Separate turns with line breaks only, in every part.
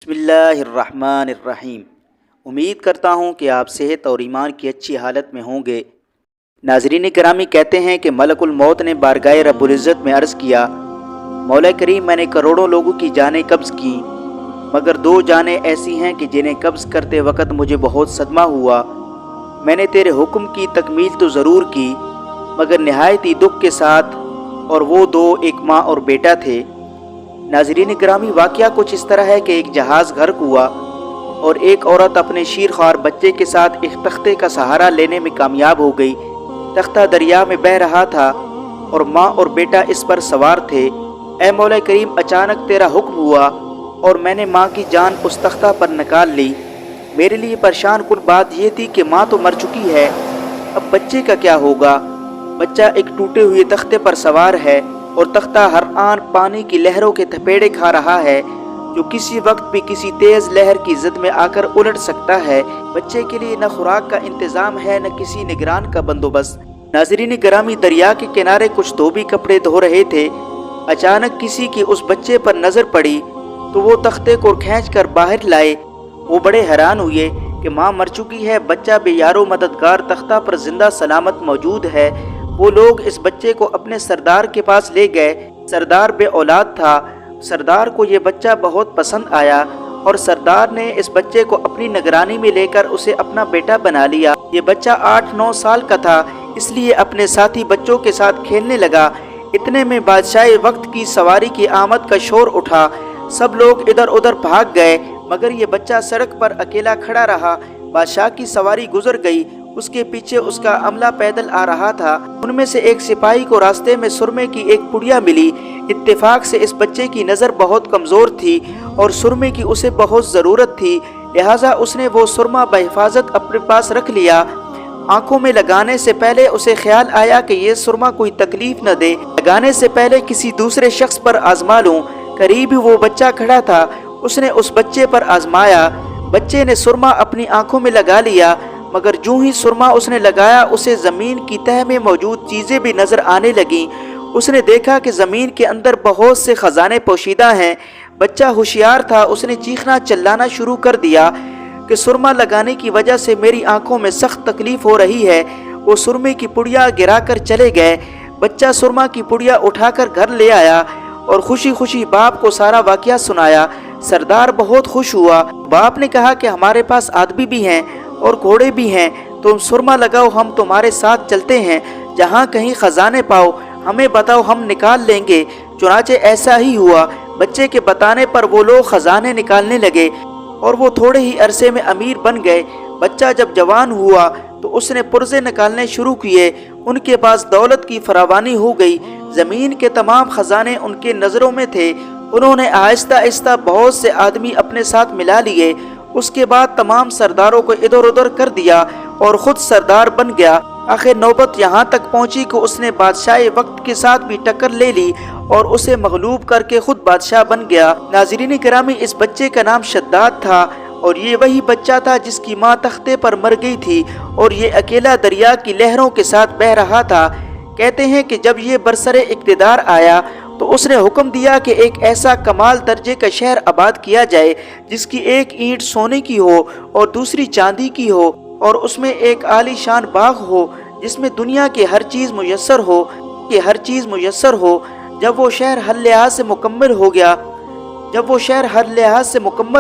بسم اللہ الرحمن الرحیم۔ امید کرتا ہوں کہ آپ صحت اور ایمان کی اچھی حالت میں ہوں گے۔ ناظرین گرامی، کہتے ہیں کہ ملک الموت نے بارگاہ رب العزت میں عرض کیا، مولا کریم، میں نے کروڑوں لوگوں کی جانیں قبض کی، مگر دو جانیں ایسی ہیں کہ جنہیں قبض کرتے وقت مجھے بہت صدمہ ہوا۔ میں نے تیرے حکم کی تکمیل تو ضرور کی، مگر نہایت ہی دکھ کے ساتھ، اور وہ دو ایک ماں اور بیٹا تھے۔ ناظرین گرامی، واقعہ کچھ اس طرح ہے کہ ایک جہاز غرق ہوا اور ایک عورت اپنے شیرخوار بچے کے ساتھ ایک تختے کا سہارا لینے میں کامیاب ہو گئی۔ تختہ دریا میں بہہ رہا تھا اور ماں اور بیٹا اس پر سوار تھے۔ اے مولا کریم، اچانک تیرا حکم ہوا اور میں نے ماں کی جان اس تختہ پر نکال لی۔ میرے لیے پریشان کن بات یہ تھی کہ ماں تو مر چکی ہے، اب بچے کا کیا ہوگا؟ بچہ ایک ٹوٹے ہوئے تختے پر سوار ہے اور تختہ ہر آن پانی کی لہروں کے تھپیڑے کھا رہا ہے، جو کسی وقت بھی کسی تیز لہر کی زد میں آ کر الٹ سکتا ہے۔ بچے کے لیے نہ خوراک کا انتظام ہے، نہ کسی نگران کا بندوبست۔ ناظرین گرامی، دریا کے کنارے کچھ دھوبی کپڑے دھو رہے تھے۔ اچانک کسی کی اس بچے پر نظر پڑی تو وہ تختے کو کھینچ کر باہر لائے۔ وہ بڑے حیران ہوئے کہ ماں مر چکی ہے، بچہ بے یار و مددگار تختہ پر زندہ سلامت موجود ہے۔ وہ لوگ اس بچے کو اپنے سردار کے پاس لے گئے۔ سردار بے اولاد تھا۔ سردار کو یہ بچہ بہت پسند آیا اور سردار نے اس بچے کو اپنی نگرانی میں لے کر اسے اپنا بیٹا بنا لیا۔ یہ بچہ 8-9 سال کا تھا، اس لیے اپنے ساتھی بچوں کے ساتھ کھیلنے لگا۔ اتنے میں بادشاہ وقت کی سواری کی آمد کا شور اٹھا۔ سب لوگ ادھر ادھر بھاگ گئے، مگر یہ بچہ سڑک پر اکیلا کھڑا رہا۔ بادشاہ کی سواری گزر گئی، اس کے پیچھے اس کا عملہ پیدل آ رہا تھا۔ ان میں سے ایک سپاہی کو راستے میں سرمے کی ایک پڑیا ملی۔ اتفاق سے اس بچے کی نظر بہت کمزور تھی اور سرمے کی اسے بہت ضرورت تھی، لہٰذا اس نے وہ سرما بحفاظت اپنے پاس رکھ لیا۔ آنکھوں میں لگانے سے پہلے اسے خیال آیا کہ یہ سرما کوئی تکلیف نہ دے، لگانے سے پہلے کسی دوسرے شخص پر آزما لوں۔ قریب ہی وہ بچہ کھڑا تھا، اس نے اس بچے پر آزمایا۔ بچے نے سرما اپنی آنکھوں میں لگا لیا، مگر جو ہی سرما اس نے لگایا، اسے زمین کی تہہ میں موجود چیزیں بھی نظر آنے لگیں۔ اس نے دیکھا کہ زمین کے اندر بہت سے خزانے پوشیدہ ہیں۔ بچہ ہوشیار تھا، اس نے چیخنا چلانا شروع کر دیا کہ سرما لگانے کی وجہ سے میری آنکھوں میں سخت تکلیف ہو رہی ہے۔ وہ سرمے کی پڑیا گرا کر چلے گئے۔ بچہ سرما کی پڑیا اٹھا کر گھر لے آیا اور خوشی خوشی باپ کو سارا واقعہ سنایا۔ سردار بہت خوش ہوا۔ باپ نے کہا کہ ہمارے پاس آدمی بھی ہیں اور گھوڑے بھی ہیں، تم سرما لگاؤ، ہم تمہارے ساتھ چلتے ہیں، جہاں کہیں خزانے پاؤ ہمیں بتاؤ، ہم نکال لیں گے۔ چنانچہ ایسا ہی ہوا۔ بچے کے بتانے پر وہ لوگ خزانے نکالنے لگے اور وہ تھوڑے ہی عرصے میں امیر بن گئے۔ بچہ جب جوان ہوا تو اس نے پرزے نکالنے شروع کیے۔ ان کے پاس دولت کی فراوانی ہو گئی، زمین کے تمام خزانے ان کے نظروں میں تھے۔ انہوں نے آہستہ آہستہ بہت سے آدمی اپنے ساتھ ملا لیے۔ اس کے بعد تمام سرداروں کو ادھر ادھر کر دیا اور خود سردار بن گیا۔ آخر نوبت یہاں تک پہنچی کہ اس نے بادشاہ وقت کے ساتھ بھی ٹکر لے لی اور اسے مغلوب کر کے خود بادشاہ بن گیا۔ ناظرین گرامی، اس بچے کا نام شداد تھا اور یہ وہی بچہ تھا جس کی ماں تختے پر مر گئی تھی اور یہ اکیلا دریا کی لہروں کے ساتھ بہہ رہا تھا۔ کہتے ہیں کہ جب یہ برسر اقتدار آیا تو اس نے حکم دیا کہ ایک ایسا کمال درجے کا شہر آباد کیا جائے جس کی ایک اینٹ سونے کی ہو اور دوسری چاندی کی ہو، اور اس میں ایک عالی شان باغ ہو جس میں دنیا کی ہر چیز میسر ہو۔ جب وہ شہر ہر لحاظ سے مکمل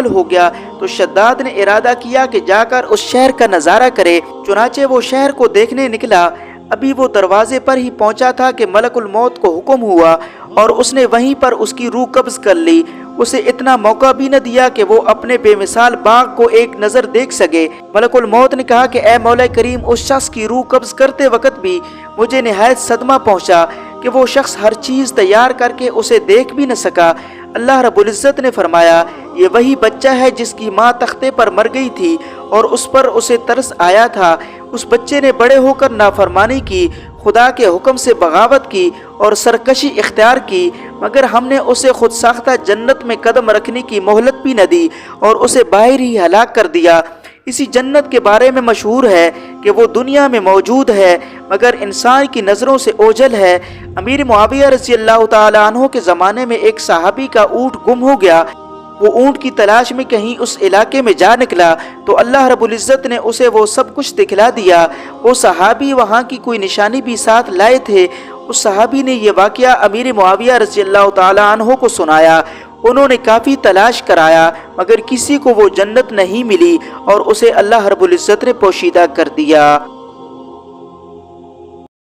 ہو گیا تو شداد نے ارادہ کیا کہ جا کر اس شہر کا نظارہ کرے۔ چنانچہ وہ شہر کو دیکھنے نکلا۔ ابھی وہ دروازے پر ہی پہنچا تھا کہ ملک الموت کو حکم ہوا اور اس نے وہیں پر اس کی روح قبض کر لی۔ اسے اتنا موقع بھی نہ دیا کہ وہ اپنے بے مثال باغ کو ایک نظر دیکھ سکے۔ ملک الموت نے کہا کہ اے مولا کریم، اس شخص کی روح قبض کرتے وقت بھی مجھے نہایت صدمہ پہنچا کہ وہ شخص ہر چیز تیار کر کے اسے دیکھ بھی نہ سکا۔ اللہ رب العزت نے فرمایا، یہ وہی بچہ ہے جس کی ماں تختے پر مر گئی تھی اور اس پر اسے ترس آیا تھا۔ اس بچے نے بڑے ہو کر نافرمانی کی، خدا کے حکم سے بغاوت کی اور سرکشی اختیار کی، مگر ہم نے اسے خود ساختہ جنت میں قدم رکھنے کی مہلت بھی نہ دی اور اسے باہر ہی ہلاک کر دیا۔ اسی جنت کے بارے میں مشہور ہے کہ وہ دنیا میں موجود ہے مگر انسان کی نظروں سے اوجھل ہے۔ امیر معاویہ رضی اللہ تعالیٰ عنہ کے زمانے میں ایک صحابی کا اونٹ گم ہو گیا۔ وہ اونٹ کی تلاش میں کہیں اس علاقے میں جا نکلا تو اللہ رب العزت نے اسے وہ سب کچھ دکھلا دیا۔ وہ صحابی وہاں کی کوئی نشانی بھی ساتھ لائے تھے۔ اس صحابی نے یہ واقعہ امیر معاویہ رضی اللہ تعالی عنہ کو سنایا۔ انہوں نے کافی تلاش کرایا مگر کسی کو وہ جنت نہیں ملی اور اسے اللہ رب العزت نے پوشیدہ کر دیا۔